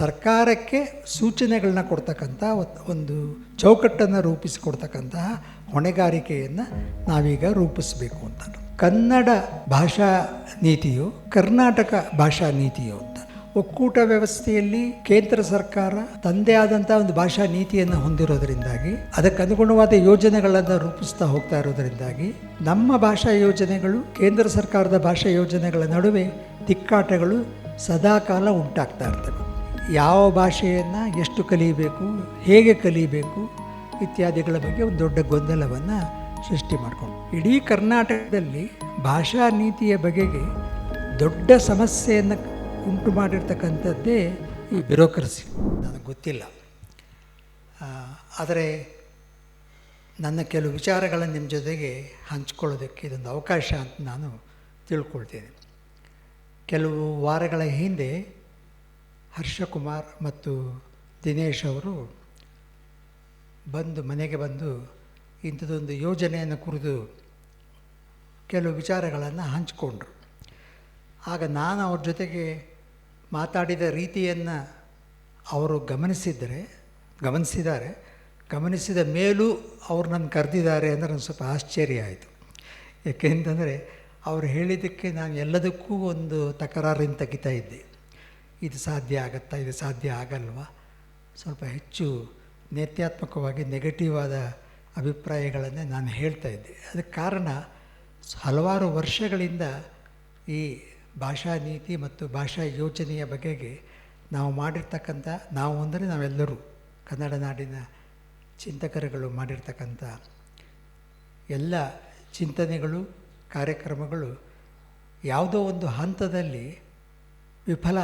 ಸರ್ಕಾರಕ್ಕೆ ಸೂಚನೆಗಳನ್ನ ಕೊಡ್ತಕ್ಕಂಥ ಒಂದು ಚೌಕಟ್ಟನ್ನು ರೂಪಿಸಿಕೊಡ್ತಕ್ಕಂತಹ ಹೊಣೆಗಾರಿಕೆಯನ್ನು ನಾವೀಗ ರೂಪಿಸಬೇಕು ಅಂತ. ಕನ್ನಡ ಭಾಷಾ ನೀತಿಯು ಕರ್ನಾಟಕ ಭಾಷಾ ನೀತಿಯು ಅಂತ. ಒಕ್ಕೂಟ ವ್ಯವಸ್ಥೆಯಲ್ಲಿ ಕೇಂದ್ರ ಸರ್ಕಾರ ತಂದೇ ಆದಂಥ ಒಂದು ಭಾಷಾ ನೀತಿಯನ್ನು ಹೊಂದಿರೋದರಿಂದಾಗಿ ಅದಕ್ಕೆ ಅನುಗುಣವಾದ ಯೋಜನೆಗಳನ್ನು ರೂಪಿಸ್ತಾ ಹೋಗ್ತಾ ಇರೋದರಿಂದಾಗಿ ನಮ್ಮ ಭಾಷಾ ಯೋಜನೆಗಳು ಕೇಂದ್ರ ಸರ್ಕಾರದ ಭಾಷಾ ಯೋಜನೆಗಳ ನಡುವೆ ತಿಕ್ಕಾಟಗಳು ಸದಾಕಾಲ ಉಂಟಾಗ್ತಾ ಇರ್ತವೆ. ಯಾವ ಭಾಷೆಯನ್ನು ಎಷ್ಟು ಕಲಿಯಬೇಕು, ಹೇಗೆ ಕಲಿಯಬೇಕು ಇತ್ಯಾದಿಗಳ ಬಗ್ಗೆ ಒಂದು ದೊಡ್ಡ ಗೊಂದಲವನ್ನು ಸೃಷ್ಟಿ ಮಾಡಿಕೊಂಡು ಇಡೀ ಕರ್ನಾಟಕದಲ್ಲಿ ಭಾಷಾ ನೀತಿಯ ಬಗೆಗೆ ದೊಡ್ಡ ಸಮಸ್ಯೆಯನ್ನು ಉಂಟು ಮಾಡಿರ್ತಕ್ಕಂಥದ್ದೇ ಈ ಬ್ಯೂರೋಕ್ರಸಿ. ನನಗೆ ಗೊತ್ತಿಲ್ಲ, ಆದರೆ ನನ್ನ ಕೆಲವು ವಿಚಾರಗಳನ್ನು ನಿಮ್ಮ ಜೊತೆಗೆ ಹಂಚ್ಕೊಳ್ಳೋದಕ್ಕೆ ಇದೊಂದು ಅವಕಾಶ ಅಂತ ನಾನು ತಿಳ್ಕೊಳ್ತೇನೆ. ಕೆಲವು ವಾರಗಳ ಹಿಂದೆ ಹರ್ಷಕುಮಾರ್ ಮತ್ತು ದಿನೇಶ್ ಅವರು ಮನೆಗೆ ಬಂದು ಇಂಥದ್ದೊಂದು ಯೋಜನೆಯನ್ನು ಕುರಿತು ಕೆಲವು ವಿಚಾರಗಳನ್ನು ಹಂಚಿಕೊಂಡ್ರು. ಆಗ ನಾನು ಅವ್ರ ಜೊತೆಗೆ ಮಾತಾಡಿದ ರೀತಿಯನ್ನು ಅವರು ಗಮನಿಸಿದ ಮೇಲೂ ಅವ್ರು ನನ್ನ ಕರೆದಿದ್ದಾರೆ ಅಂದರೆ ನನಗೆ ಸ್ವಲ್ಪ ಆಶ್ಚರ್ಯ ಆಯಿತು. ಏಕೆಂತಂದರೆ ಅವರು ಹೇಳಿದ್ದಕ್ಕೆ ನಾನು ಎಲ್ಲದಕ್ಕೂ ಒಂದು ತಕರಾರಿನ ತೆಗಿತಾ ಇದ್ದೆ. ಇದು ಸಾಧ್ಯ ಆಗತ್ತಾ, ಇದು ಸಾಧ್ಯ ಆಗಲ್ವಾ, ಸ್ವಲ್ಪ ಹೆಚ್ಚು ನೇತ್ಯಾತ್ಮಕವಾಗಿ ನೆಗೆಟಿವ್ ಆದ ಅಭಿಪ್ರಾಯಗಳನ್ನೇ ನಾನು ಹೇಳ್ತಾ ಇದ್ದೆ. ಅದಕ್ಕೆ ಕಾರಣ ಹಲವಾರು ವರ್ಷಗಳಿಂದ ಈ ಭಾಷಾ ನೀತಿ ಮತ್ತು ಭಾಷಾ ಯೋಜನೆಯ ಬಗೆಗೆ ನಾವು ಅಂದರೆ ನಾವೆಲ್ಲರೂ ಕನ್ನಡ ನಾಡಿನ ಚಿಂತಕರುಗಳು ಮಾಡಿರ್ತಕ್ಕಂಥ ಎಲ್ಲ ಚಿಂತನೆಗಳು, ಕಾರ್ಯಕ್ರಮಗಳು ಯಾವುದೋ ಒಂದು ಹಂತದಲ್ಲಿ ವಿಫಲ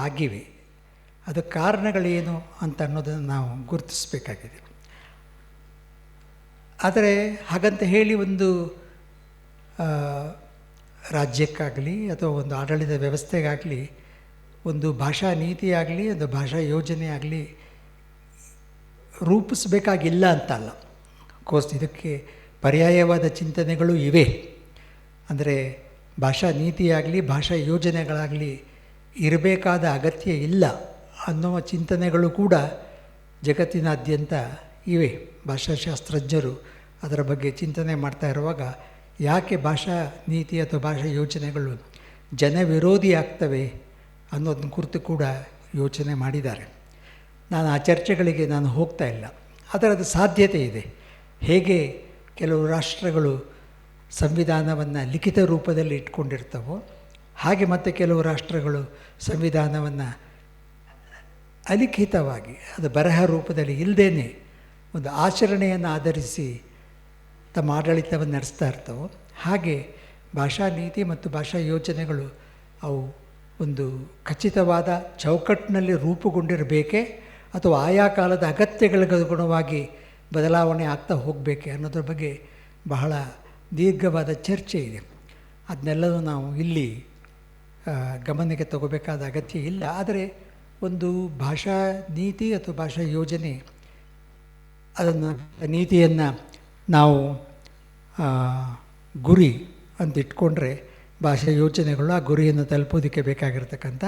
ಆಗಿವೆ. ಅದಕ್ಕೆ ಕಾರಣಗಳೇನು ಅಂತ ಅನ್ನೋದನ್ನು ನಾವು ಗುರುತಿಸಬೇಕಾಗಿದೆ. ಆದರೆ ಹಾಗಂತ ಹೇಳಿ ಒಂದು ರಾಜ್ಯಕ್ಕಾಗಲಿ ಅಥವಾ ಒಂದು ಆಡಳಿತ ವ್ಯವಸ್ಥೆಗಾಗಲಿ ಒಂದು ಭಾಷಾ ನೀತಿಯಾಗಲಿ ಒಂದು ಭಾಷಾ ಯೋಜನೆ ಆಗಲಿ ರೂಪಿಸಬೇಕಾಗಿಲ್ಲ ಅಂತಲ್ಲ. ಇದಕ್ಕೆ ಪರ್ಯಾಯವಾದ ಚಿಂತನೆಗಳು ಇವೆ. ಅಂದರೆ ಭಾಷಾ ನೀತಿಯಾಗಲಿ ಭಾಷಾ ಯೋಜನೆಗಳಾಗಲಿ ಇರಬೇಕಾದ ಅಗತ್ಯ ಇಲ್ಲ ಅನ್ನುವ ಚಿಂತನೆಗಳು ಕೂಡ ಜಗತ್ತಿನಾದ್ಯಂತ ಇವೆ. ಭಾಷಾಶಾಸ್ತ್ರಜ್ಞರು ಅದರ ಬಗ್ಗೆ ಚಿಂತನೆ ಮಾಡ್ತಾ ಇರುವಾಗ ಯಾಕೆ ಭಾಷಾ ನೀತಿ ಅಥವಾ ಭಾಷಾ ಯೋಜನೆಗಳು ಜನವಿರೋಧಿ ಆಗ್ತವೆ ಅನ್ನೋದನ್ನ ಕುರಿತು ಕೂಡ ಯೋಚನೆ ಮಾಡಿದ್ದಾರೆ. ನಾನು ಆ ಚರ್ಚೆಗಳಿಗೆ ಹೋಗ್ತಾ ಇಲ್ಲ. ಆದರೆ ಅದು ಸಾಧ್ಯತೆ ಇದೆ. ಹೇಗೆ ಕೆಲವು ರಾಷ್ಟ್ರಗಳು ಸಂವಿಧಾನವನ್ನು ಲಿಖಿತ ರೂಪದಲ್ಲಿ ಇಟ್ಕೊಂಡಿರ್ತವೋ ಹಾಗೆ ಮತ್ತು ಕೆಲವು ರಾಷ್ಟ್ರಗಳು ಸಂವಿಧಾನವನ್ನು ಅಲಿಖಿತವಾಗಿ ಅದು ಬರಹ ರೂಪದಲ್ಲಿ ಇಲ್ಲದೇ ಒಂದು ಆಚರಣೆಯನ್ನು ಆಧರಿಸಿ ತಮ್ಮ ಆಡಳಿತವನ್ನು ನಡೆಸ್ತಾ ಇರ್ತವೋ ಹಾಗೆ ಭಾಷಾ ನೀತಿ ಮತ್ತು ಭಾಷಾ ಯೋಜನೆಗಳು ಅವು ಒಂದು ಖಚಿತವಾದ ಚೌಕಟ್ಟಿನಲ್ಲಿ ರೂಪುಗೊಂಡಿರಬೇಕೇ ಅಥವಾ ಆಯಾ ಕಾಲದ ಅಗತ್ಯಗಳಿಗೆ ಅನುಗುಣವಾಗಿ ಬದಲಾವಣೆ ಆಗ್ತಾ ಹೋಗಬೇಕೆ ಅನ್ನೋದ್ರ ಬಗ್ಗೆ ಬಹಳ ದೀರ್ಘವಾದ ಚರ್ಚೆ ಇದೆ. ಅದನ್ನೆಲ್ಲವೂ ನಾವು ಇಲ್ಲಿ ಗಮನಕ್ಕೆ ತಗೋಬೇಕಾದ ಅಗತ್ಯ ಇಲ್ಲ. ಆದರೆ ಒಂದು ಭಾಷಾ ನೀತಿ ಅಥವಾ ಭಾಷಾ ಯೋಜನೆ ನೀತಿಯನ್ನು ನಾವು ಗುರಿ ಅಂತ ಇಟ್ಕೊಂಡ್ರೆ ಭಾಷಾ ಯೋಜನೆಗಳು ಆ ಗುರಿಯನ್ನು ತಲುಪೋದಕ್ಕೆ ಬೇಕಾಗಿರ್ತಕ್ಕಂಥ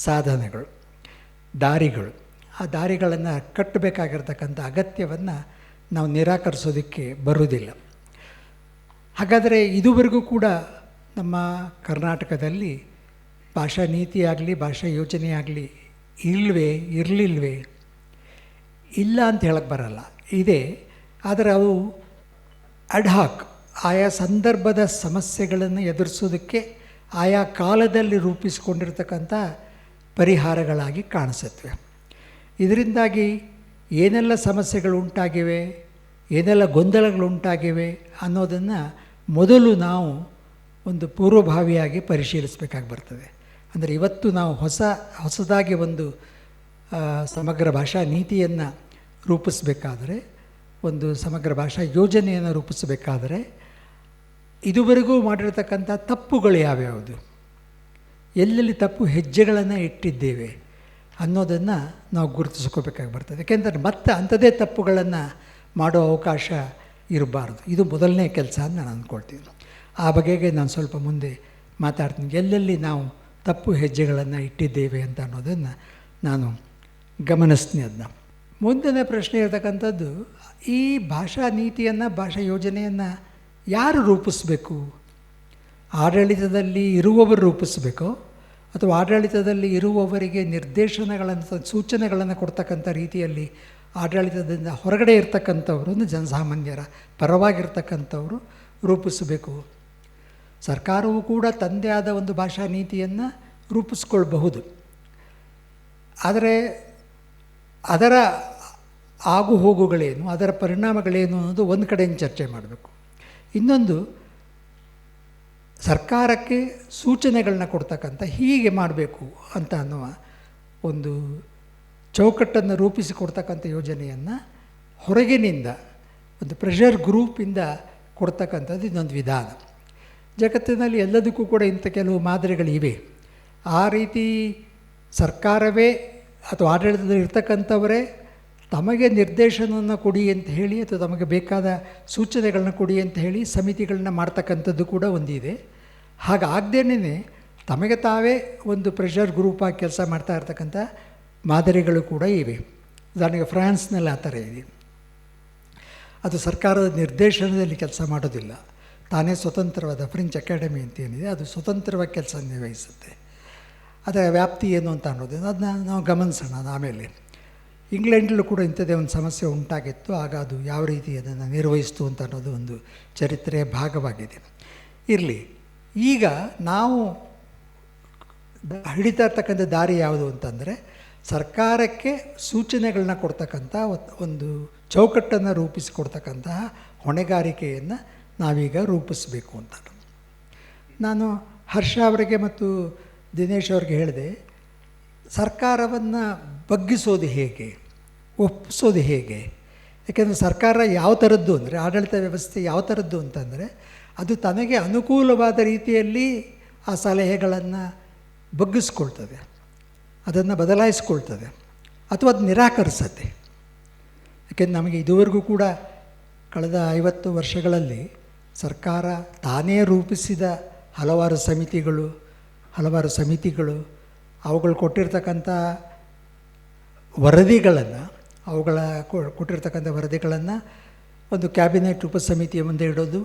ಸಾಧನಗಳು, ದಾರಿಗಳು, ಆ ದಾರಿಗಳನ್ನು ಕಟ್ಟಬೇಕಾಗಿರ್ತಕ್ಕಂಥ ಅಗತ್ಯವನ್ನು ನಾವು ನಿರಾಕರಿಸೋದಕ್ಕೆ ಬರುವುದಿಲ್ಲ. ಹಾಗಾದರೆ ಇದುವರೆಗೂ ಕೂಡ ನಮ್ಮ ಕರ್ನಾಟಕದಲ್ಲಿ ಭಾಷಾ ನೀತಿಯಾಗಲಿ ಭಾಷಾ ಯೋಜನೆಯಾಗಲಿ ಇರಲಿಲ್ವೇ? ಇಲ್ಲ ಅಂತ ಹೇಳಕ್ಕೆ ಬರಲ್ಲ, ಇದೆ. ಆದರೆ ಅವು ಅಡ್ಹಾಕ್ ಆಯಾ ಸಂದರ್ಭದ ಸಮಸ್ಯೆಗಳನ್ನು ಎದುರಿಸೋದಕ್ಕೆ ಆಯಾ ಕಾಲದಲ್ಲಿ ರೂಪಿಸಿಕೊಂಡಿರ್ತಕ್ಕಂಥ ಪರಿಹಾರಗಳಾಗಿ ಕಾಣಿಸುತ್ತವೆ. ಇದರಿಂದಾಗಿ ಏನೆಲ್ಲ ಸಮಸ್ಯೆಗಳು ಉಂಟಾಗಿವೆ, ಏನೆಲ್ಲ ಗೊಂದಲಗಳು ಉಂಟಾಗಿವೆ ಅನ್ನೋದನ್ನು ಮೊದಲು ನಾವು ಒಂದು ಪೂರ್ವಭಾವಿಯಾಗಿ ಪರಿಶೀಲಿಸಬೇಕಾಗಿ ಬರ್ತದೆ. ಅಂದರೆ ಇವತ್ತು ನಾವು ಹೊಸದಾಗಿ ಒಂದು ಸಮಗ್ರ ಭಾಷಾ ನೀತಿಯನ್ನು ರೂಪಿಸಬೇಕಾದರೆ, ಒಂದು ಸಮಗ್ರ ಭಾಷಾ ಯೋಜನೆಯನ್ನು ರೂಪಿಸಬೇಕಾದರೆ ಇದುವರೆಗೂ ಮಾಡಿರತಕ್ಕಂಥ ತಪ್ಪುಗಳು ಯಾವ್ಯಾವುದು, ಎಲ್ಲೆಲ್ಲಿ ತಪ್ಪು ಹೆಜ್ಜೆಗಳನ್ನು ಇಟ್ಟಿದ್ದೇವೆ ಅನ್ನೋದನ್ನು ನಾವು ಗುರುತಿಸ್ಕೋಬೇಕಾಗಿ ಬರ್ತದೆ. ಯಾಕೆಂದರೆ ಮತ್ತೆ ಅಂಥದ್ದೇ ತಪ್ಪುಗಳನ್ನು ಮಾಡೋ ಅವಕಾಶ ಇರಬಾರ್ದು. ಇದು ಮೊದಲನೇ ಕೆಲಸ ಅಂತ ನಾನು ಅಂದ್ಕೊಳ್ತೀನಿ. ಆ ಬಗೆಗೆ ನಾನು ಸ್ವಲ್ಪ ಮುಂದೆ ಮಾತಾಡ್ತೀನಿ. ಎಲ್ಲೆಲ್ಲಿ ನಾವು ತಪ್ಪು ಹೆಜ್ಜೆಗಳನ್ನು ಇಟ್ಟಿದ್ದೇವೆ ಅಂತ ಅನ್ನೋದನ್ನು ನಾನು ಗಮನಿಸ್ತೀನಿ. ಅದನ್ನ ಮುಂದಿನ ಪ್ರಶ್ನೆ ಇರತಕ್ಕಂಥದ್ದು, ಈ ಭಾಷಾ ನೀತಿಯನ್ನು, ಭಾಷಾ ಯೋಜನೆಯನ್ನು ಯಾರು ರೂಪಿಸಬೇಕು? ಆಡಳಿತದಲ್ಲಿ ಇರುವವರು ರೂಪಿಸಬೇಕೋ ಅಥವಾ ಆಡಳಿತದಲ್ಲಿ ಇರುವವರಿಗೆ ನಿರ್ದೇಶನಗಳನ್ನು, ಸೂಚನೆಗಳನ್ನು ಕೊಡ್ತಕ್ಕಂಥ ರೀತಿಯಲ್ಲಿ ಆಡಳಿತದಿಂದ ಹೊರಗಡೆ ಇರ್ತಕ್ಕಂಥವರು, ಜನಸಾಮಾನ್ಯರ ಪರವಾಗಿರ್ತಕ್ಕಂಥವರು ರೂಪಿಸಬೇಕು? ಸರ್ಕಾರವು ಕೂಡ ತಂದೇ ಆದ ಒಂದು ಭಾಷಾ ನೀತಿಯನ್ನು ರೂಪಿಸ್ಕೊಳ್ಬಹುದು. ಆದರೆ ಅದರ ಆಗು ಹೋಗುಗಳೇನು, ಅದರ ಪರಿಣಾಮಗಳೇನು ಅನ್ನೋದು ಒಂದು ಕಡೆಯಿಂದ ಚರ್ಚೆ ಮಾಡಬೇಕು. ಇನ್ನೊಂದು, ಸರ್ಕಾರಕ್ಕೆ ಸೂಚನೆಗಳನ್ನ ಕೊಡ್ತಕ್ಕಂಥ, ಹೀಗೆ ಮಾಡಬೇಕು ಅಂತ ಅನ್ನುವ ಒಂದು ಚೌಕಟ್ಟನ್ನು ರೂಪಿಸಿಕೊಡ್ತಕ್ಕಂಥ ಯೋಜನೆಯನ್ನು ಹೊರಗಿನಿಂದ ಒಂದು ಪ್ರೆಷರ್ ಗ್ರೂಪಿಂದ ಕೊಡ್ತಕ್ಕಂಥದ್ದು ಇನ್ನೊಂದು ವಿಧಾನ. ಜಗತ್ತಿನಲ್ಲಿ ಎಲ್ಲದಕ್ಕೂ ಕೂಡ ಇಂಥ ಕೆಲವು ಮಾದರಿಗಳಿವೆ. ಆ ರೀತಿ ಸರ್ಕಾರವೇ ಅಥವಾ ಆಡಳಿತದಲ್ಲಿ ಇರ್ತಕ್ಕಂಥವರೇ ತಮಗೆ ನಿರ್ದೇಶನವನ್ನು ಕೊಡಿ ಅಂತ ಹೇಳಿ ಅಥವಾ ತಮಗೆ ಬೇಕಾದ ಸೂಚನೆಗಳನ್ನ ಕೊಡಿ ಅಂತ ಹೇಳಿ ಸಮಿತಿಗಳನ್ನ ಮಾಡ್ತಕ್ಕಂಥದ್ದು ಕೂಡ ಒಂದಿದೆ. ಹಾಗಾಗ್ದೇನೆ ತಮಗೆ ತಾವೇ ಒಂದು ಪ್ರೆಷರ್ ಗ್ರೂಪಾಗಿ ಕೆಲಸ ಮಾಡ್ತಾ ಇರ್ತಕ್ಕಂಥ ಮಾದರಿಗಳು ಕೂಡ ಇವೆ. ಉದಾಹರಣೆಗೆ ಫ್ರಾನ್ಸ್ನಲ್ಲಿ ಆ ಥರ ಇದೆ. ಅದು ಸರ್ಕಾರದ ನಿರ್ದೇಶನದಲ್ಲಿ ಕೆಲಸ ಮಾಡೋದಿಲ್ಲ, ತಾನೇ ಸ್ವತಂತ್ರವಾದ ಫ್ರೆಂಚ್ ಅಕಾಡೆಮಿ ಅಂತ ಏನಿದೆ, ಅದು ಸ್ವತಂತ್ರವಾಗಿ ಕೆಲಸ ನಿರ್ವಹಿಸುತ್ತೆ. ಅದರ ವ್ಯಾಪ್ತಿ ಏನು ಅಂತ ಅನ್ನೋದು ಅದನ್ನ ನಾವು ಗಮನಿಸೋಣ. ಅದು ಆಮೇಲೆ ಇಂಗ್ಲೆಂಡಲ್ಲೂ ಕೂಡ ಇಂಥದ್ದೇ ಒಂದು ಸಮಸ್ಯೆ ಉಂಟಾಗಿತ್ತು. ಆಗ ಅದು ಯಾವ ರೀತಿ ಅದನ್ನು ನಿರ್ವಹಿಸ್ತು ಅಂತ ಅನ್ನೋದು ಒಂದು ಚರಿತ್ರೆಯ ಭಾಗವಾಗಿದೆ. ಇರಲಿ, ಈಗ ನಾವು ಹಿಡಿತಾ ಇರ್ತಕ್ಕಂಥ ದಾರಿ ಯಾವುದು ಅಂತಂದರೆ, ಸರ್ಕಾರಕ್ಕೆ ಸೂಚನೆಗಳನ್ನ ಕೊಡ್ತಕ್ಕಂಥ ಒಂದು ಚೌಕಟ್ಟನ್ನು ರೂಪಿಸಿಕೊಡ್ತಕ್ಕಂತಹ ಹೊಣೆಗಾರಿಕೆಯನ್ನು ನಾವೀಗ ರೂಪಿಸಬೇಕು ಅಂತ. ನಾನು ಹರ್ಷ ಅವರಿಗೆ ಮತ್ತು ದಿನೇಶ್ ಅವ್ರಿಗೆ ಹೇಳಿದೆ, ಸರ್ಕಾರವನ್ನು ಬಗ್ಗಿಸೋದು ಹೇಗೆ, ಒಪ್ಪಿಸೋದು ಹೇಗೆ? ಯಾಕೆಂದರೆ ಸರ್ಕಾರ ಯಾವ ಥರದ್ದು ಅಂದರೆ, ಆಡಳಿತ ವ್ಯವಸ್ಥೆ ಯಾವ ಥರದ್ದು ಅಂತಂದರೆ, ಅದು ತನಗೆ ಅನುಕೂಲವಾದ ರೀತಿಯಲ್ಲಿ ಆ ಸಲಹೆಗಳನ್ನು ಬಗ್ಗಿಸ್ಕೊಳ್ತದೆ, ಅದನ್ನು ಬದಲಾಯಿಸ್ಕೊಳ್ತದೆ ಅಥವಾ ಅದು ನಿರಾಕರಿಸತ್ತೆ. ಯಾಕೆಂದರೆ ನಮಗೆ ಇದುವರೆಗೂ ಕೂಡ ಕಳೆದ 50 ವರ್ಷಗಳಲ್ಲಿ ಸರ್ಕಾರ ತಾನೇ ರೂಪಿಸಿದ ಹಲವಾರು ಸಮಿತಿಗಳು ಅವುಗಳು ಕೊಟ್ಟಿರ್ತಕ್ಕಂಥ ವರದಿಗಳನ್ನು ಕೊಟ್ಟಿರ್ತಕ್ಕಂಥ ವರದಿಗಳನ್ನು ಒಂದು ಕ್ಯಾಬಿನೆಟ್ ಉಪಸಮಿತಿಯ ಮುಂದೆ ಇಡೋದು,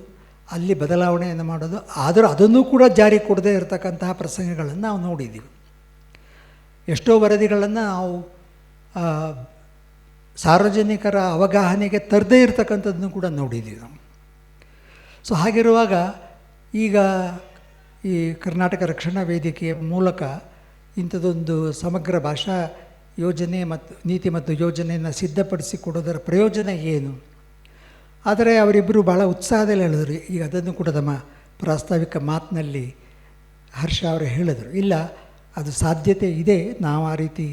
ಅಲ್ಲಿ ಬದಲಾವಣೆಯನ್ನು ಮಾಡೋದು, ಆದರೂ ಅದನ್ನು ಕೂಡ ಜಾರಿ ಕೊಡದೇ ಇರತಕ್ಕಂತಹ ಪ್ರಸಂಗಗಳನ್ನು ನಾವು ನೋಡಿದ್ದೀವಿ. ಎಷ್ಟೋ ವರದಿಗಳನ್ನು ನಾವು ಸಾರ್ವಜನಿಕರ ಅವಗಾಹನೆಗೆ ತರದೇ ಇರತಕ್ಕಂಥದ್ದನ್ನು ಕೂಡ ನೋಡಿದ್ದೀವಿ ನಾವು. ಸೊ ಹಾಗಿರುವಾಗ ಈಗ ಈ ಕರ್ನಾಟಕ ರಕ್ಷಣಾ ವೇದಿಕೆಯ ಮೂಲಕ ಇಂಥದ್ದೊಂದು ಸಮಗ್ರ ಭಾಷಾ ಯೋಜನೆ ಮತ್ತು ನೀತಿ ಮತ್ತು ಯೋಜನೆಯನ್ನು ಸಿದ್ಧಪಡಿಸಿ ಕೊಡೋದರ ಪ್ರಯೋಜನ ಏನು? ಆದರೆ ಅವರಿಬ್ಬರು ಭಾಳ ಉತ್ಸಾಹದಲ್ಲಿ ಹೇಳಿದ್ರು. ಈಗ ಅದನ್ನು ಕೂಡ ನಮ್ಮ ಪ್ರಾಸ್ತಾವಿಕ ಮಾತಿನಲ್ಲಿ ಹರ್ಷ ಅವರು ಹೇಳಿದರು, ಇಲ್ಲ ಅದು ಸಾಧ್ಯತೆ ಇದೆ, ನಾವು ಆ ರೀತಿ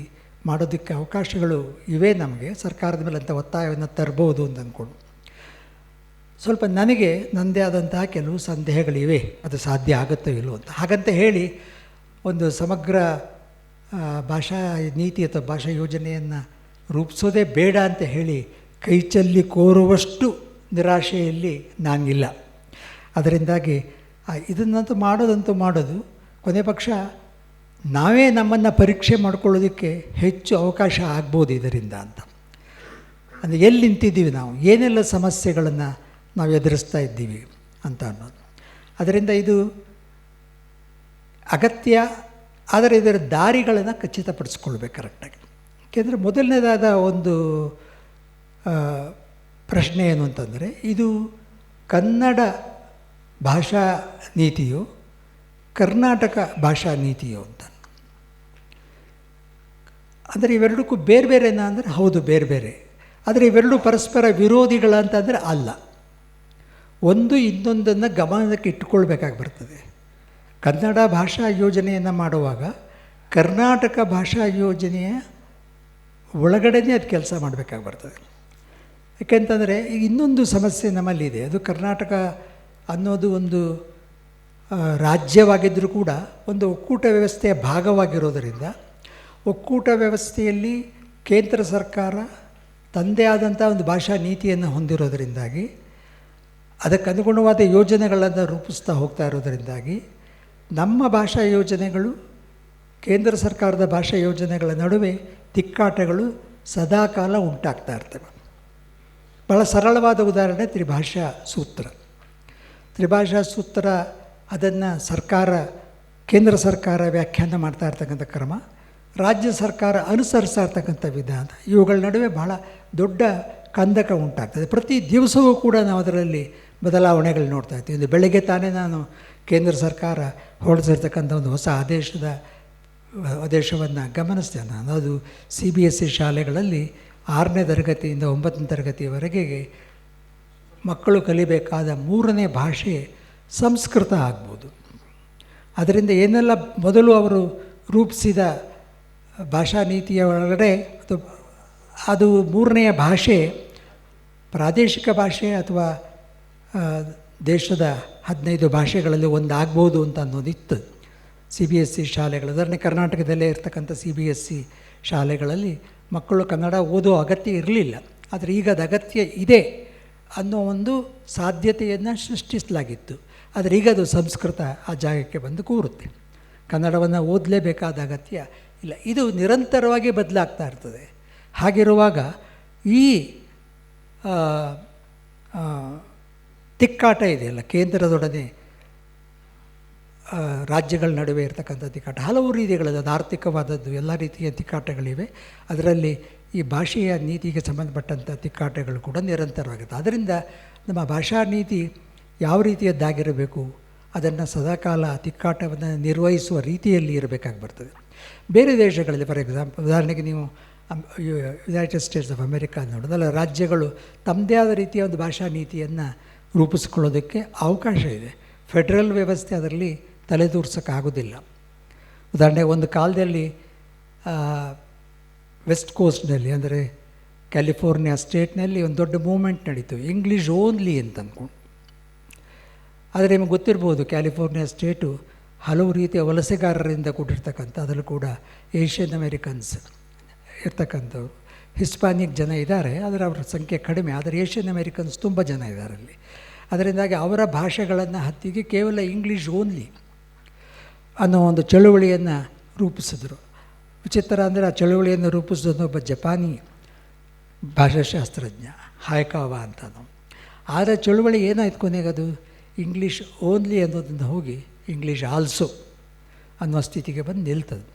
ಮಾಡೋದಕ್ಕೆ ಅವಕಾಶಗಳು ಇವೆ, ನಮಗೆ ಸರ್ಕಾರದ ಮೇಲೆ ಅಂಥ ಒತ್ತಾಯವನ್ನು ತರ್ಬೋದು ಅಂತ ಅಂದ್ಕೊಂಡು ಸ್ವಲ್ಪ ನನಗೆ ನನ್ನದೇ ಆದಂತಹ ಕೆಲವು ಸಂದೇಹಗಳಿವೆ, ಅದು ಸಾಧ್ಯ ಆಗುತ್ತೋ ಇಲ್ಲವೋ ಅಂತ. ಹಾಗಂತ ಹೇಳಿ ಒಂದು ಸಮಗ್ರ ಭಾಷಾ ನೀತಿ ಅಥವಾ ಭಾಷಾ ಯೋಜನೆಯನ್ನು ರೂಪಿಸೋದೇ ಬೇಡ ಅಂತ ಹೇಳಿ ಕೈಚಲ್ಲಿ ಕೋರುವಷ್ಟು ನಿರಾಶೆಯಲ್ಲಿ ನಾನಿಲ್ಲ. ಅದರಿಂದಾಗಿ ಇದನ್ನಂತೂ ಮಾಡೋದು ಕೊನೆ ಪಕ್ಷ ನಾವೇ ನಮ್ಮನ್ನು ಪರೀಕ್ಷೆ ಮಾಡ್ಕೊಳ್ಳೋದಕ್ಕೆ ಹೆಚ್ಚು ಅವಕಾಶ ಆಗ್ಬೋದು ಇದರಿಂದ ಅಂತ. ಅಂದರೆ ಎಲ್ಲಿ ನಿಂತಿದ್ದೀವಿ ನಾವು, ಏನೆಲ್ಲ ಸಮಸ್ಯೆಗಳನ್ನು ನಾವು ಎದುರಿಸ್ತಾ ಇದ್ದೀವಿ ಅಂತ ಅನ್ನೋದು. ಅದರಿಂದ ಇದು ಅಗತ್ಯ, ಆದರೆ ಇದರ ದಾರಿಗಳನ್ನು ಖಚಿತಪಡಿಸ್ಕೊಳ್ಬೇಕು ಕರೆಕ್ಟಾಗಿ. ಏಕೆಂದರೆ ಮೊದಲನೇದಾದ ಒಂದು ಪ್ರಶ್ನೆ ಏನು ಅಂತಂದರೆ, ಇದು ಕನ್ನಡ ಭಾಷಾ ನೀತಿಯೋ ಕರ್ನಾಟಕ ಭಾಷಾ ನೀತಿಯೋ ಅಂತ. ಅಂದರೆ ಇವೆರಡಕ್ಕೂ ಬೇರೆ ಬೇರೆನಾ ಅಂದರೆ ಹೌದು, ಬೇರೆ ಬೇರೆ. ಆದರೆ ಇವೆರಡು ಪರಸ್ಪರ ವಿರೋಧಿಗಳಂತಂದರೆ ಅಲ್ಲ. ಒಂದು ಇನ್ನೊಂದನ್ನು ಗಮನಕ್ಕೆ ಇಟ್ಟುಕೊಳ್ಬೇಕಾಗಿ ಬರ್ತದೆ. ಕನ್ನಡ ಭಾಷಾ ಯೋಜನೆಯನ್ನು ಮಾಡುವಾಗ ಕರ್ನಾಟಕ ಭಾಷಾ ಯೋಜನೆಯ ಒಳಗಡೆನೇ ಅದು ಕೆಲಸ ಮಾಡಬೇಕಾಗಿ ಬರ್ತದೆ. ಯಾಕೆಂತಂದರೆ ಈಗ ಇನ್ನೊಂದು ಸಮಸ್ಯೆ ನಮ್ಮಲ್ಲಿದೆ. ಅದು ಕರ್ನಾಟಕ ಅನ್ನೋದು ಒಂದು ರಾಜ್ಯವಾಗಿದ್ದರೂ ಕೂಡ ಒಂದು ಒಕ್ಕೂಟ ವ್ಯವಸ್ಥೆಯ ಭಾಗವಾಗಿರೋದರಿಂದ, ಒಕ್ಕೂಟ ವ್ಯವಸ್ಥೆಯಲ್ಲಿ ಕೇಂದ್ರ ಸರ್ಕಾರ ತಂದೇ ಆದಂಥ ಒಂದು ಭಾಷಾ ನೀತಿಯನ್ನು ಹೊಂದಿರೋದರಿಂದಾಗಿ, ಅದಕ್ಕೆ ಅನುಗುಣವಾದ ಯೋಜನೆಗಳನ್ನು ರೂಪಿಸ್ತಾ ಹೋಗ್ತಾ ಇರೋದರಿಂದಾಗಿ ನಮ್ಮ ಭಾಷಾ ಯೋಜನೆಗಳು ಕೇಂದ್ರ ಸರ್ಕಾರದ ಭಾಷಾ ಯೋಜನೆಗಳ ನಡುವೆ ತಿಕ್ಕಾಟಗಳು ಸದಾಕಾಲ ಉಂಟಾಗ್ತಾ ಇರ್ತವೆ. ಭಾಳ ಸರಳವಾದ ಉದಾಹರಣೆ ತ್ರಿಭಾಷಾ ಸೂತ್ರ. ತ್ರಿಭಾಷಾ ಸೂತ್ರ ಅದನ್ನು ಕೇಂದ್ರ ಸರ್ಕಾರ ವ್ಯಾಖ್ಯಾನ ಮಾಡ್ತಾ ಇರ್ತಕ್ಕಂಥ ಕ್ರಮ, ರಾಜ್ಯ ಸರ್ಕಾರ ಅನುಸರಿಸ್ತಾ ಇರ್ತಕ್ಕಂಥ ವಿಧಾನ, ಇವುಗಳ ನಡುವೆ ಬಹಳ ದೊಡ್ಡ ಕಂದಕ ಉಂಟಾಗ್ತದೆ. ಪ್ರತಿ ದಿವಸವೂ ಕೂಡ ನಾವು ಅದರಲ್ಲಿ ಬದಲಾವಣೆಗಳು ನೋಡ್ತಾ ಇರ್ತೀವಿ. ಇದು ಬೆಳಗ್ಗೆ ತಾನೇ ನಾನು ಕೇಂದ್ರ ಸರ್ಕಾರ ಹೊರಡಿಸಿರ್ತಕ್ಕಂಥ ಒಂದು ಹೊಸ ಆದೇಶವನ್ನು ಗಮನಿಸಿದೆ ನಾನು. ಅದು CBSE ಶಾಲೆಗಳಲ್ಲಿ 6ನೇ ತರಗತಿಯಿಂದ 9ನೇ ತರಗತಿಯವರೆಗೆ ಮಕ್ಕಳು ಕಲಿಬೇಕಾದ 3ನೇ ಭಾಷೆ ಸಂಸ್ಕೃತ ಆಗ್ಬೋದು. ಅದರಿಂದ ಏನೆಲ್ಲ ಮೊದಲು ಅವರು ರೂಪಿಸಿದ ಭಾಷಾ ನೀತಿಯ ಒಳಗಡೆ ಅದು 3ನೆಯ ಭಾಷೆ ಪ್ರಾದೇಶಿಕ ಭಾಷೆ ಅಥವಾ ದೇಶದ 15 ಭಾಷೆಗಳಲ್ಲಿ ಒಂದು ಆಗ್ಬೋದು ಅಂತ ಅನ್ನೋದಿತ್ತು. CBSE ಶಾಲೆಗಳು, ಉದಾಹರಣೆ ಕರ್ನಾಟಕದಲ್ಲೇ ಇರ್ತಕ್ಕಂಥ CBSE ಶಾಲೆಗಳಲ್ಲಿ ಮಕ್ಕಳು ಕನ್ನಡ ಓದೋ ಅಗತ್ಯ ಇರಲಿಲ್ಲ. ಆದರೆ ಈಗ ಅದು ಅಗತ್ಯ ಇದೆ ಅನ್ನೋ ಒಂದು ಸಾಧ್ಯತೆಯನ್ನು ಸೃಷ್ಟಿಸಲಾಗಿತ್ತು. ಆದರೆ ಈಗ ಅದು ಸಂಸ್ಕೃತ ಆ ಜಾಗಕ್ಕೆ ಬಂದು ಕೂರುತ್ತೆ. ಕನ್ನಡವನ್ನು ಓದಲೇಬೇಕಾದ ಅಗತ್ಯ ಇಲ್ಲ. ಇದು ನಿರಂತರವಾಗಿ ಬದಲಾಗ್ತಾ ಇರ್ತದೆ. ಹಾಗಿರುವಾಗ ಈ ತಿಕ್ಕಾಟ ಇದೆಯಲ್ಲ, ಕೇಂದ್ರದೊಡನೆ ರಾಜ್ಯಗಳ ನಡುವೆ ಇರತಕ್ಕಂಥ ತಿಕ್ಕಾಟ ಹಲವು ರೀತಿಗಳದ್ದು. ಅದು ಆರ್ಥಿಕವಾದದ್ದು, ಎಲ್ಲ ರೀತಿಯ ತಿಕ್ಕಾಟಗಳಿವೆ. ಅದರಲ್ಲಿ ಈ ಭಾಷೆಯ ನೀತಿಗೆ ಸಂಬಂಧಪಟ್ಟಂಥ ತಿಕ್ಕಾಟಗಳು ಕೂಡ ನಿರಂತರವಾಗುತ್ತೆ. ಅದರಿಂದ ನಮ್ಮ ಭಾಷಾ ನೀತಿ ಯಾವ ರೀತಿಯದ್ದಾಗಿರಬೇಕು, ಅದನ್ನು ಸದಾಕಾಲ ತಿಕ್ಕಾಟವನ್ನು ನಿರ್ವಹಿಸುವ ರೀತಿಯಲ್ಲಿ ಇರಬೇಕಾಗಿ ಬರ್ತದೆ. ಬೇರೆ ದೇಶಗಳಲ್ಲಿ ಫಾರ್ ಎಕ್ಸಾಂಪಲ್, ಉದಾಹರಣೆಗೆ ನೀವು ಯುನೈಟೆಡ್ ಸ್ಟೇಟ್ಸ್ ಆಫ್ ಅಮೆರಿಕಾ ನೋಡೋದಲ್ಲ, ರಾಜ್ಯಗಳು ತಮ್ಮದೇ ಆದ ರೀತಿಯ ಒಂದು ಭಾಷಾ ನೀತಿಯನ್ನು ರೂಪಿಸ್ಕೊಳ್ಳೋದಕ್ಕೆ ಅವಕಾಶ ಇದೆ. ಫೆಡ್ರಲ್ ವ್ಯವಸ್ಥೆ ಅದರಲ್ಲಿ ತಲೆದೂರ್ಸೋಕ್ಕಾಗೋದಿಲ್ಲ. ಉದಾಹರಣೆಗೆ ಒಂದು ಕಾಲದಲ್ಲಿ ವೆಸ್ಟ್ ಕೋಸ್ಟ್ನಲ್ಲಿ, ಅಂದರೆ ಕ್ಯಾಲಿಫೋರ್ನಿಯಾ ಸ್ಟೇಟ್ನಲ್ಲಿ ಒಂದು ದೊಡ್ಡ ಮೂವ್ಮೆಂಟ್ ನಡೀತು, ಇಂಗ್ಲೀಷ್ ಓನ್ಲಿ ಅಂತ ಅಂದ್ಕೊಂಡು. ಆದರೆ ನಿಮಗೆ ಗೊತ್ತಿರ್ಬೋದು, ಕ್ಯಾಲಿಫೋರ್ನಿಯಾ ಸ್ಟೇಟು ಹಲವು ರೀತಿಯ ವಲಸೆಗಾರರಿಂದ ಕೂಡಿರ್ತಕ್ಕಂಥ, ಅದರಲ್ಲೂ ಕೂಡ ಏಷ್ಯನ್ ಅಮೇರಿಕನ್ಸ್ ಇರ್ತಕ್ಕಂಥವ್ರು, ಹಿಸ್ಪಾನಿಕ್ ಜನ ಇದ್ದಾರೆ, ಆದರೆ ಅವರ ಸಂಖ್ಯೆ ಕಡಿಮೆ. ಆದರೆ ಏಷ್ಯನ್ ಅಮೇರಿಕನ್ಸ್ ತುಂಬ ಜನ ಇದ್ದಾರೆ ಅಲ್ಲಿ. ಅದರಿಂದಾಗಿ ಅವರ ಭಾಷೆಗಳನ್ನು ಹತ್ತಿಗೆ ಕೇವಲ ಇಂಗ್ಲೀಷ್ ಓನ್ಲಿ ಅನ್ನೋ ಒಂದು ಚಳುವಳಿಯನ್ನು ರೂಪಿಸಿದ್ರು. ವಿಚಿತ್ರ ಅಂದರೆ ಆ ಚಳುವಳಿಯನ್ನು ರೂಪಿಸಿದ ಒಬ್ಬ ಜಪಾನಿ ಭಾಷಾಶಾಸ್ತ್ರಜ್ಞ ಹಾಯ್ಕಾವಾ ಅಂತನೋ. ಆದರೆ ಚಳುವಳಿ ಏನಾಯ್ತು ಕೊನೆಗೆ, ಅದು ಇಂಗ್ಲೀಷ್ ಓನ್ಲಿ ಅನ್ನೋದನ್ನು ಹೋಗಿ ಇಂಗ್ಲೀಷ್ ಆಲ್ಸೋ ಅನ್ನೋ ಸ್ಥಿತಿಗೆ ಬಂದು ನಿಲ್ತದೆ.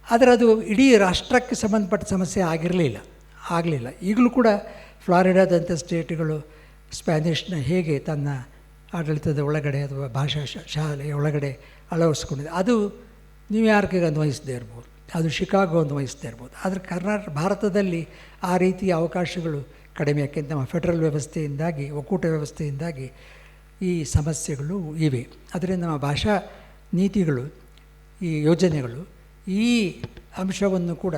ಆದರೆ ಅದು ಇಡೀ ರಾಷ್ಟ್ರಕ್ಕೆ ಸಂಬಂಧಪಟ್ಟ ಸಮಸ್ಯೆ ಆಗಲಿಲ್ಲ. ಈಗಲೂ ಕೂಡ ಫ್ಲಾರಿಡಾದಂಥ ಸ್ಟೇಟ್ಗಳು ಸ್ಪ್ಯಾನಿಷ್ನ ಹೇಗೆ ತನ್ನ ಆಡಳಿತದ ಒಳಗಡೆ ಅಥವಾ ಭಾಷಾ ಶಾಲೆಯ ಒಳಗಡೆ ಅಳವಡಿಸ್ಕೊಂಡಿದೆ, ಅದು ನ್ಯೂಯಾರ್ಕಿಗೆ ಅನ್ವಯಿಸದೇ ಇರ್ಬೋದು, ಅದು ಶಿಕಾಗೋ ಅನ್ವಯಿಸದೇ ಇರ್ಬೋದು. ಆದರೆ ಭಾರತದಲ್ಲಿ ಆ ರೀತಿಯ ಅವಕಾಶಗಳು ಕಡಿಮೆ. ಯಾಕೆಂತ ನಮ್ಮ ಫೆಡ್ರಲ್ ವ್ಯವಸ್ಥೆಯಿಂದಾಗಿ, ಒಕ್ಕೂಟ ವ್ಯವಸ್ಥೆಯಿಂದಾಗಿ ಈ ಸಮಸ್ಯೆಗಳು ಇವೆ. ಅದರಿಂದ ನಮ್ಮ ಭಾಷಾ ನೀತಿಗಳು, ಈ ಯೋಜನೆಗಳು ಈ ಅಂಶವನ್ನು ಕೂಡ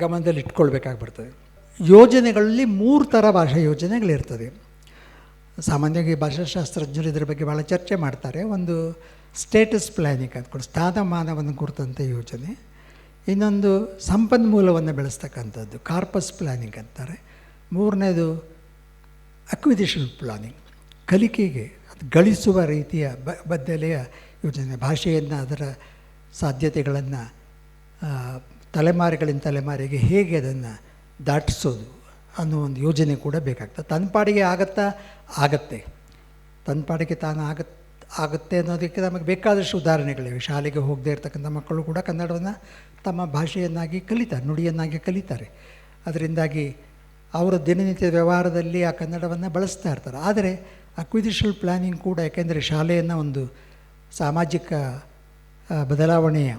ಗಮನದಲ್ಲಿ ಇಟ್ಕೊಳ್ಬೇಕಾಗಿ ಬರ್ತದೆ. ಯೋಜನೆಗಳಲ್ಲಿ 3 ಥರ ಭಾಷಾ ಯೋಜನೆಗಳಿರ್ತದೆ. ಸಾಮಾನ್ಯವಾಗಿ ಭಾಷಾಶಾಸ್ತ್ರಜ್ಞರು ಇದರ ಬಗ್ಗೆ ಭಾಳ ಚರ್ಚೆ ಮಾಡ್ತಾರೆ. ಒಂದು ಸ್ಟೇಟಸ್ ಪ್ಲ್ಯಾನಿಂಗ್ ಅಂದ್ಕೊಂಡು, ಸ್ಥಾನಮಾನವನ್ನು ಕುರಿತಂಥ ಯೋಜನೆ. ಇನ್ನೊಂದು ಸಂಪನ್ಮೂಲವನ್ನು ಬೆಳೆಸ್ತಕ್ಕಂಥದ್ದು, ಕಾರ್ಪಸ್ ಪ್ಲ್ಯಾನಿಂಗ್ ಅಂತಾರೆ. 3ನೇದು ಅಕ್ವಿಸಿಷನ್ ಪ್ಲಾನಿಂಗ್, ಕಲಿಕೆಗೆ ಅದು ಗಳಿಸುವ ರೀತಿಯ ಬದ್ದಲೆಯ ಯೋಜನೆ. ಭಾಷೆಯನ್ನು, ಅದರ ಸಾಧ್ಯತೆಗಳನ್ನು ತಲೆಮಾರುಗಳಿಂದ ತಲೆಮಾರಿಗೆ ಹೇಗೆ ಅದನ್ನು ದಾಟಿಸೋದು ಅನ್ನೋ ಒಂದು ಯೋಜನೆ ಕೂಡ ಬೇಕಾಗ್ತದೆ. ತನ್ನ ಪಾಡಿಗೆ ಆಗತ್ತೆ, ತನ್ನ ಪಾಡಿಗೆ ತಾನು ಆಗುತ್ತೆ ಅನ್ನೋದಕ್ಕೆ ನಮಗೆ ಬೇಕಾದಷ್ಟು ಉದಾಹರಣೆಗಳಿವೆ. ಶಾಲೆಗೆ ಹೋಗದೇ ಇರ್ತಕ್ಕಂಥ ಮಕ್ಕಳು ಕೂಡ ಕನ್ನಡವನ್ನು ತಮ್ಮ ಭಾಷೆಯನ್ನಾಗಿ ಕಲಿತಾರೆ, ನುಡಿಯನ್ನಾಗಿ ಕಲಿತಾರೆ. ಅದರಿಂದಾಗಿ ಅವರ ದಿನನಿತ್ಯ ವ್ಯವಹಾರದಲ್ಲಿ ಆ ಕನ್ನಡವನ್ನು ಬಳಸ್ತಾ ಇರ್ತಾರೆ. ಆದರೆ ಅಕ್ವಿಸಿಷನ್ ಪ್ಲ್ಯಾನಿಂಗ್ ಕೂಡ, ಯಾಕೆಂದರೆ ಶಾಲೆಯನ್ನು ಒಂದು ಸಾಮಾಜಿಕ ಬದಲಾವಣೆಯ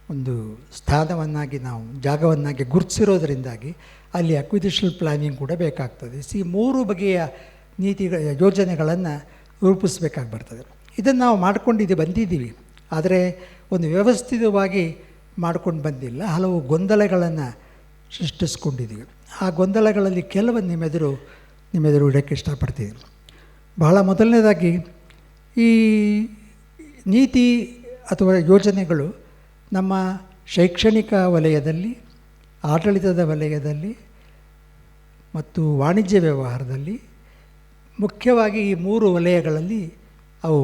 ಒಂದು ಸ್ಥಾನವನ್ನಾಗಿ ನಾವು ಜಾಗವನ್ನಾಗಿ ಗುರುತಿಸಿರೋದರಿಂದಾಗಿ ಅಲ್ಲಿ ಅಕ್ವಿಸಿಷನ್ ಪ್ಲ್ಯಾನಿಂಗ್ ಕೂಡ ಬೇಕಾಗ್ತದೆ. ಈ 3 ಬಗೆಯ ಯೋಜನೆಗಳನ್ನು ರೂಪಿಸಬೇಕಾಗಿ ಬರ್ತದೆ. ಇದನ್ನು ನಾವು ಮಾಡ್ಕೊಂಡು ಬಂದಿದ್ದೀವಿ, ಆದರೆ ಒಂದು ವ್ಯವಸ್ಥಿತವಾಗಿ ಮಾಡ್ಕೊಂಡು ಬಂದಿಲ್ಲ. ಹಲವು ಗೊಂದಲಗಳನ್ನು ಸೃಷ್ಟಿಸ್ಕೊಂಡಿದ್ದೀವಿ. ಆ ಗೊಂದಲಗಳಲ್ಲಿ ಕೆಲವನ್ನು ನಿಮ್ಮೆದುರು ಇಡೋಕ್ಕೆ ಇಷ್ಟಪಡ್ತೀನಿ. ಬಹಳ ಮೊದಲನೇದಾಗಿ, ಈ ನೀತಿ ಅಥವಾ ಯೋಜನೆಗಳು ನಮ್ಮ ಶೈಕ್ಷಣಿಕ ವಲಯದಲ್ಲಿ, ಆಡಳಿತದ ವಲಯದಲ್ಲಿ ಮತ್ತು ವಾಣಿಜ್ಯ ವ್ಯವಹಾರದಲ್ಲಿ, ಮುಖ್ಯವಾಗಿ ಈ 3 ವಲಯಗಳಲ್ಲಿ ಅವು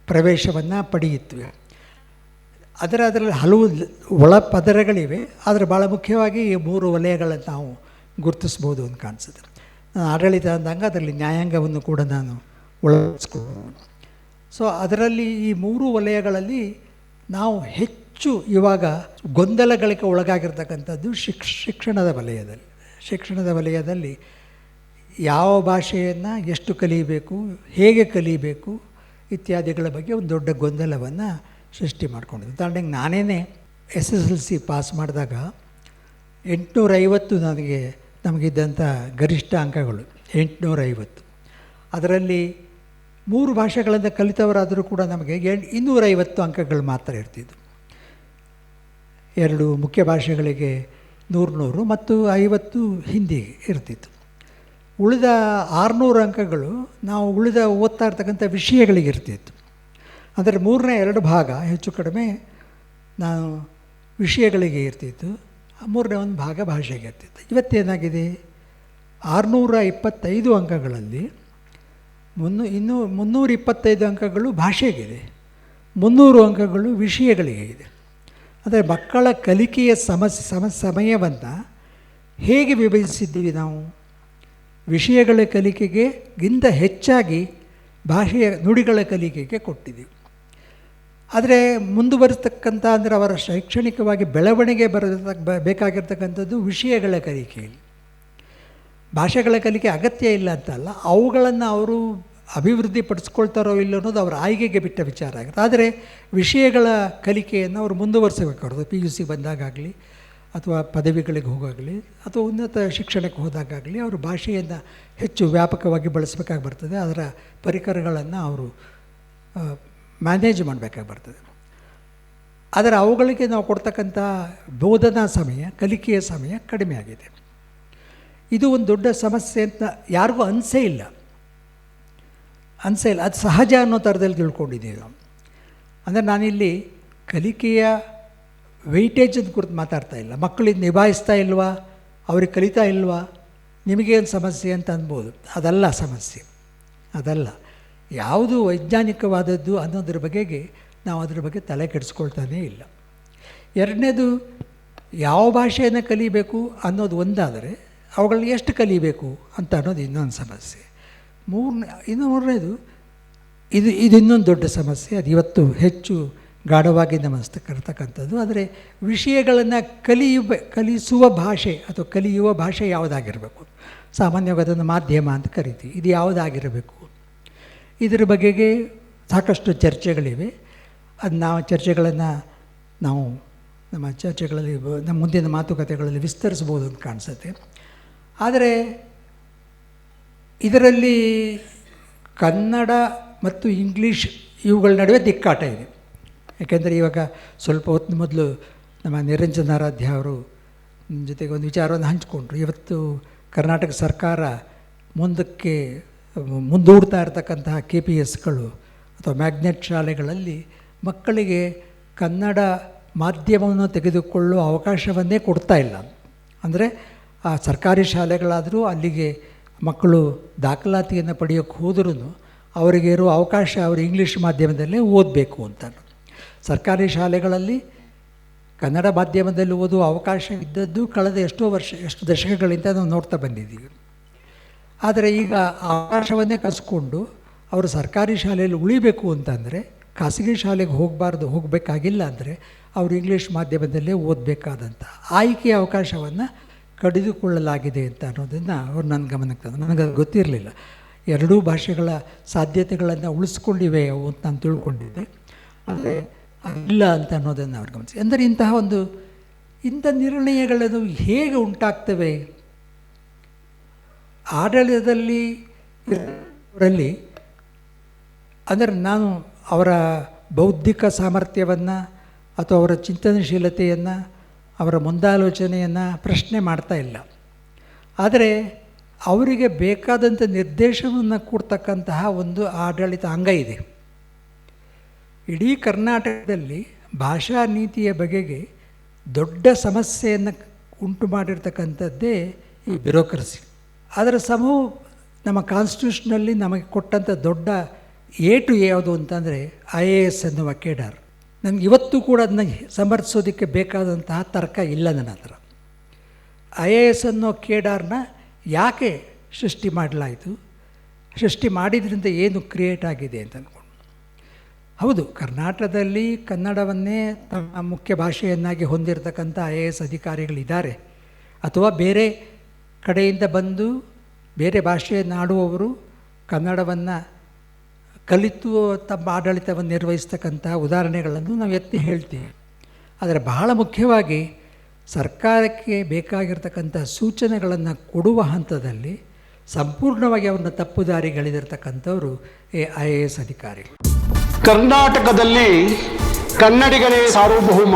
ಪ್ರವೇಶವನ್ನು ಪಡೆಯುತ್ತವೆ. ಅದರಲ್ಲಿ ಹಲವು ಒಳ ಪದರಗಳಿವೆ. ಆದರೆ ಭಾಳ ಮುಖ್ಯವಾಗಿ ಈ 3 ವಲಯಗಳನ್ನು ನಾವು ಗುರುತಿಸ್ಬೋದು ಅಂತ ಕಾಣಿಸುತ್ತೆ. ಆಡಳಿತ ಅಂದಾಗ ಅದರಲ್ಲಿ ನ್ಯಾಯಾಂಗವನ್ನು ಕೂಡ ನಾನು ಒಳಗಿಸ್ಕೊಳ್ಬೋದು. ಸೊ ಅದರಲ್ಲಿ ಈ 3 ವಲಯಗಳಲ್ಲಿ ನಾವು ಹೆಚ್ಚು ಇವಾಗ ಗೊಂದಲಗಳಿಗೆ ಒಳಗಾಗಿರ್ತಕ್ಕಂಥದ್ದು ಶಿಕ್ಷಣದ ವಲಯದಲ್ಲಿ ಯಾವ ಭಾಷೆಯನ್ನು ಎಷ್ಟು ಕಲಿಯಬೇಕು, ಹೇಗೆ ಕಲಿಯಬೇಕು ಇತ್ಯಾದಿಗಳ ಬಗ್ಗೆ ಒಂದು ದೊಡ್ಡ ಗೊಂದಲವನ್ನು ಸೃಷ್ಟಿ ಮಾಡ್ಕೊಂಡಿದ್ದೆ. ಉದಾಹರಣೆಗೆ ನಾನೇ SSLC ಪಾಸ್ ಮಾಡಿದಾಗ 850 ನಮಗಿದ್ದಂಥ ಗರಿಷ್ಠ ಅಂಕಗಳು 850. ಅದರಲ್ಲಿ 3 ಭಾಷೆಗಳನ್ನು ಕಲಿತವರಾದರೂ ಕೂಡ ನಮಗೆ 250 ಅಂಕಗಳು ಮಾತ್ರ ಇರ್ತಿದ್ವು. 2 ಮುಖ್ಯ ಭಾಷೆಗಳಿಗೆ 100 ಮತ್ತು 50 ಹಿಂದಿಗೆ ಇರ್ತಿತ್ತು. ಉಳಿದ 600 ಅಂಕಗಳು ನಾವು ಉಳಿದ ಓದ್ತಾ ಇರ್ತಕ್ಕಂಥ ವಿಷಯಗಳಿಗೆ ಇರ್ತಿತ್ತು. ಅಂದರೆ 2 ಭಾಗ ಹೆಚ್ಚು ಕಡಿಮೆ ನಾನು ವಿಷಯಗಳಿಗೆ ಇರ್ತಿತ್ತು, 1 ಭಾಗ ಭಾಷೆಗೆ ಇರ್ತಿತ್ತು. ಇವತ್ತೇನಾಗಿದೆ, 625 ಅಂಕಗಳಲ್ಲಿ ಇನ್ನೂ 325 ಅಂಕಗಳು ಭಾಷೆಗಿದೆ, 300 ಅಂಕಗಳು ವಿಷಯಗಳಿಗೆ ಇದೆ. ಅಂದರೆ ಮಕ್ಕಳ ಕಲಿಕೆಯ ಸಮಯವನ್ನು ಹೇಗೆ ವಿಭಜಿಸಿದ್ದೀವಿ ನಾವು? ವಿಷಯಗಳ ಕಲಿಕೆಗಿಂತ ಹೆಚ್ಚಾಗಿ ಭಾಷೆಯ ನುಡಿಗಳ ಕಲಿಕೆಗೆ ಕೊಟ್ಟಿದ್ದೀವಿ. ಆದರೆ ಮುಂದುವರಿಸ್ತಕ್ಕಂಥ ಅಂದರೆ ಅವರ ಶೈಕ್ಷಣಿಕವಾಗಿ ಬೆಳವಣಿಗೆ ಬೇಕಾಗಿರ್ತಕ್ಕಂಥದ್ದು ವಿಷಯಗಳ ಕಲಿಕೆಯಲ್ಲಿ. ಭಾಷೆಗಳ ಕಲಿಕೆ ಅಗತ್ಯ ಇಲ್ಲ ಅಂತಲ್ಲ, ಅವುಗಳನ್ನು ಅವರು ಅಭಿವೃದ್ಧಿ ಪಡಿಸ್ಕೊಳ್ತಾರೋ ಇಲ್ಲ ಅನ್ನೋದು ಅವರ ಆಯ್ಕೆಗೆ ಬಿಟ್ಟ ವಿಚಾರ ಆಗುತ್ತೆ. ಆದರೆ ವಿಷಯಗಳ ಕಲಿಕೆಯನ್ನು ಅವರು ಮುಂದುವರಿಸಬೇಕಾಗ್ತದೆ. PUC ಬಂದಾಗಲಿ ಅಥವಾ ಪದವಿಗಳಿಗೆ ಹೋಗಾಗಲಿ ಅಥವಾ ಉನ್ನತ ಶಿಕ್ಷಣಕ್ಕೆ ಹೋದಾಗಲಿ ಅವರು ಭಾಷೆಯನ್ನು ಹೆಚ್ಚು ವ್ಯಾಪಕವಾಗಿ ಬಳಸಬೇಕಾಗಿ ಬರ್ತದೆ. ಅದರ ಪರಿಕರಗಳನ್ನು ಅವರು ಮ್ಯಾನೇಜ್ ಮಾಡಬೇಕಾಗಿ ಬರ್ತದೆ. ಆದರೆ ಅವುಗಳಿಗೆ ನಾವು ಕೊಡ್ತಕ್ಕಂಥ ಬೋಧನಾ ಸಮಯ, ಕಲಿಕೆಯ ಸಮಯ ಕಡಿಮೆ ಆಗಿದೆ. ಇದು ಒಂದು ದೊಡ್ಡ ಸಮಸ್ಯೆ ಅಂತ ಯಾರಿಗೂ ಅನಿಸೇ ಇಲ್ಲ. ಅದು ಸಹಜ ಅನ್ನೋ ಥರದಲ್ಲಿ ತಿಳ್ಕೊಂಡಿದ್ದೀವಿ ನಾವು. ಅಂದರೆ ನಾನಿಲ್ಲಿ ಕಲಿಕೆಯ ವೆಯ್ಟೇಜನ್ನು ಕುರಿತು ಮಾತಾಡ್ತಾ ಇಲ್ಲ. ಮಕ್ಕಳಿಂದ ನಿಭಾಯಿಸ್ತಾ ಇಲ್ವಾ, ಅವ್ರಿಗೆ ಕಲಿತಾ ಇಲ್ವಾ, ನಿಮಗೇನು ಸಮಸ್ಯೆ ಅಂತ ಅನ್ಬೋದು. ಅದಲ್ಲ ಸಮಸ್ಯೆ, ಅದಲ್ಲ. ಯಾವುದು ವೈಜ್ಞಾನಿಕವಾದದ್ದು ಅನ್ನೋದ್ರ ಬಗೆಗೆ ನಾವು ಅದರ ಬಗ್ಗೆ ತಲೆ ಕೆಡಿಸ್ಕೊಳ್ತಾನೇ ಇಲ್ಲ. ಎರಡನೇದು, ಯಾವ ಭಾಷೆಯನ್ನು ಕಲಿಬೇಕು ಅನ್ನೋದು ಒಂದಾದರೆ ಅವುಗಳನ್ನ ಎಷ್ಟು ಕಲಿಬೇಕು ಅಂತ ಅನ್ನೋದು ಇನ್ನೊಂದು ಸಮಸ್ಯೆ. ಮೂರನೇದು, ಇದು ಇನ್ನೊಂದು ದೊಡ್ಡ ಸಮಸ್ಯೆ. ಅದು ಇವತ್ತು ಹೆಚ್ಚು ಗಾಢವಾಗಿ ನಮಸ್ತಕ್ಕಂಥದ್ದು. ಆದರೆ ವಿಷಯಗಳನ್ನು ಕಲಿಸುವ ಭಾಷೆ ಅಥವಾ ಕಲಿಯುವ ಭಾಷೆ ಯಾವುದಾಗಿರಬೇಕು? ಸಾಮಾನ್ಯವಾಗಿ ಅದನ್ನು ಮಾಧ್ಯಮ ಅಂತ ಕರಿತೀವಿ. ಇದು ಯಾವುದಾಗಿರಬೇಕು? ಇದರ ಬಗೆಗೆ ಸಾಕಷ್ಟು ಚರ್ಚೆಗಳಿವೆ. ಅದು ಚರ್ಚೆಗಳನ್ನು ನಾವು ನಮ್ಮ ಚರ್ಚೆಗಳಲ್ಲಿ, ನಮ್ಮ ಮುಂದಿನ ಮಾತುಕತೆಗಳಲ್ಲಿ ವಿಸ್ತರಿಸ್ಬೋದು ಅಂತ ಕಾಣಿಸುತ್ತೆ. ಆದರೆ ಇದರಲ್ಲಿ ಕನ್ನಡ ಮತ್ತು ಇಂಗ್ಲೀಷ್ ಇವುಗಳ ನಡುವೆ ದಿಕ್ಕಾಟ ಇದೆ. ಯಾಕೆಂದರೆ ಇವಾಗ ಸ್ವಲ್ಪ ಹೊತ್ತಿನ ಮೊದಲು ನಮ್ಮ ನಿರಂಜನಾರಾಧ್ಯ ಅವರು ನಮ್ಮ ಜೊತೆಗೆ ಒಂದು ವಿಚಾರವನ್ನು ಹಂಚಿಕೊಂಡ್ರು. ಇವತ್ತು ಕರ್ನಾಟಕ ಸರ್ಕಾರ ಮುಂದೂಡ್ತಾ ಇರತಕ್ಕಂತಹ KPSಗಳು ಅಥವಾ ಮ್ಯಾಗ್ನೆಟ್ ಶಾಲೆಗಳಲ್ಲಿ ಮಕ್ಕಳಿಗೆ ಕನ್ನಡ ಮಾಧ್ಯಮವನ್ನು ತೆಗೆದುಕೊಳ್ಳುವ ಅವಕಾಶವನ್ನೇ ಕೊಡ್ತಾ ಇಲ್ಲ. ಅಂದರೆ ಆ ಸರ್ಕಾರಿ ಶಾಲೆಗಳಾದರೂ ಅಲ್ಲಿಗೆ ಮಕ್ಕಳು ದಾಖಲಾತಿಯನ್ನು ಪಡೆಯೋಕ್ಕೆ ಹೋದ್ರೂ ಅವರಿಗೆ ಇರುವ ಅವಕಾಶ ಅವರು ಇಂಗ್ಲೀಷ್ ಮಾಧ್ಯಮದಲ್ಲೇ ಓದಬೇಕು ಅಂತ. ಸರ್ಕಾರಿ ಶಾಲೆಗಳಲ್ಲಿ ಕನ್ನಡ ಮಾಧ್ಯಮದಲ್ಲಿ ಓದುವ ಅವಕಾಶ ಇದ್ದದ್ದು ಕಳೆದ ಎಷ್ಟು ದಶಕಗಳಿಂದ ನಾವು ನೋಡ್ತಾ ಬಂದಿದ್ದೀವಿ. ಆದರೆ ಈಗ ಅವಕಾಶವನ್ನೇ ಕಸ್ಕೊಂಡು ಅವರು ಸರ್ಕಾರಿ ಶಾಲೆಯಲ್ಲಿ ಉಳಿಬೇಕು ಅಂತಂದರೆ ಖಾಸಗಿ ಶಾಲೆಗೆ ಹೋಗಬೇಕಾಗಿಲ್ಲ. ಅಂದರೆ ಅವರು ಇಂಗ್ಲೀಷ್ ಮಾಧ್ಯಮದಲ್ಲೇ ಓದಬೇಕಾದಂಥ ಆಯ್ಕೆಯ ಅವಕಾಶವನ್ನು ಕಡಿದುಕೊಳ್ಳಲಾಗಿದೆ ಅಂತ ಅನ್ನೋದನ್ನು ಅವ್ರು ನನ್ನ ಗಮನಕ್ಕೆ ತಂದು, ನನಗದು ಗೊತ್ತಿರಲಿಲ್ಲ. ಎರಡೂ ಭಾಷೆಗಳ ಸಾಧ್ಯತೆಗಳನ್ನು ಉಳಿಸ್ಕೊಂಡಿವೆ ಅವು ಅಂತ ನಾನು ತಿಳ್ಕೊಂಡಿದ್ದೆ. ಆದರೆ ಇಲ್ಲ ಅಂತ ಅನ್ನೋದನ್ನು ಅವ್ರು ಗಮನಿಸಿ. ಅಂದರೆ ಇಂಥ ನಿರ್ಣಯಗಳನ್ನು ಹೇಗೆ ಉಂಟಾಗ್ತವೆ? ಆಡಳಿತದಲ್ಲಿ ಅವರಲ್ಲಿ ಅಂದರೆ ನಾನು ಅವರ ಬೌದ್ಧಿಕ ಸಾಮರ್ಥ್ಯವನ್ನು ಅಥವಾ ಅವರ ಚಿಂತನಶೀಲತೆಯನ್ನು, ಅವರ ಮುಂದಾಲೋಚನೆಯನ್ನು ಪ್ರಶ್ನೆ ಮಾಡ್ತಾ ಇಲ್ಲ. ಆದರೆ ಅವರಿಗೆ ಬೇಕಾದಂಥ ನಿರ್ದೇಶನವನ್ನು ಕೊಡ್ತಕ್ಕಂತಹ ಒಂದು ಆಡಳಿತ ಅಂಗ ಇದೆ. ಇಡೀ ಕರ್ನಾಟಕದಲ್ಲಿ ಭಾಷಾ ನೀತಿಯ ಬಗೆಗೆ ದೊಡ್ಡ ಸಮಸ್ಯೆಯನ್ನು ಉಂಟು ಮಾಡಿರ್ತಕ್ಕಂಥದ್ದೇ ಈ ಬ್ಯೂರೋಕ್ರಸಿ. ಅದರ ಸಮೂಹ ನಮ್ಮ ಕಾನ್ಸ್ಟಿಟ್ಯೂಷನಲ್ಲಿ ನಮಗೆ ಕೊಟ್ಟಂಥ ದೊಡ್ಡ ಏಟು ಯಾವುದು ಅಂತಂದರೆ IAS ಎನ್ನುವ ಕೇಡರ್. ನನಗೆ ಇವತ್ತು ಕೂಡ ಅದನ್ನ ಸಮರ್ಥಿಸೋದಕ್ಕೆ ಬೇಕಾದಂತಹ ತರ್ಕ ಇಲ್ಲ ನನ್ನ ಹತ್ರ. IAS ಅನ್ನೋ ಕೇಡಾರನ್ನ ಯಾಕೆ ಸೃಷ್ಟಿ ಮಾಡಲಾಯಿತು, ಸೃಷ್ಟಿ ಮಾಡಿದ್ರಿಂದ ಏನು ಕ್ರಿಯೇಟ್ ಆಗಿದೆ ಅಂತ ಅಂದ್ಕೊಂಡು. ಹೌದು, ಕರ್ನಾಟಕದಲ್ಲಿ ಕನ್ನಡವನ್ನೇ ತಮ್ಮ ಮುಖ್ಯ ಭಾಷೆಯನ್ನಾಗಿ ಹೊಂದಿರತಕ್ಕಂಥ IAS ಅಧಿಕಾರಿಗಳಿದ್ದಾರೆ, ಅಥವಾ ಬೇರೆ ಕಡೆಯಿಂದ ಬಂದು ಬೇರೆ ಭಾಷೆಯನ್ನಾಡುವವರು ಕನ್ನಡವನ್ನು ಕಲಿತು ತಮ್ಮ ಆಡಳಿತವನ್ನು ನಿರ್ವಹಿಸ್ತಕ್ಕಂಥ ಉದಾಹರಣೆಗಳನ್ನು ನಾವು ಎತ್ತಿ ಹೇಳ್ತೀವಿ. ಆದರೆ ಬಹಳ ಮುಖ್ಯವಾಗಿ ಸರ್ಕಾರಕ್ಕೆ ಬೇಕಾಗಿರ್ತಕ್ಕಂಥ ಸೂಚನೆಗಳನ್ನು ಕೊಡುವ ಹಂತದಲ್ಲಿ ಸಂಪೂರ್ಣವಾಗಿ ಅವ್ರನ್ನ ತಪ್ಪು ದಾರಿಗಳಿದಿರ್ತಕ್ಕಂಥವ್ರು IAS ಅಧಿಕಾರಿಗಳು. ಕರ್ನಾಟಕದಲ್ಲಿ ಕನ್ನಡಿಗನೇ ಸಾರ್ವಭೌಮ.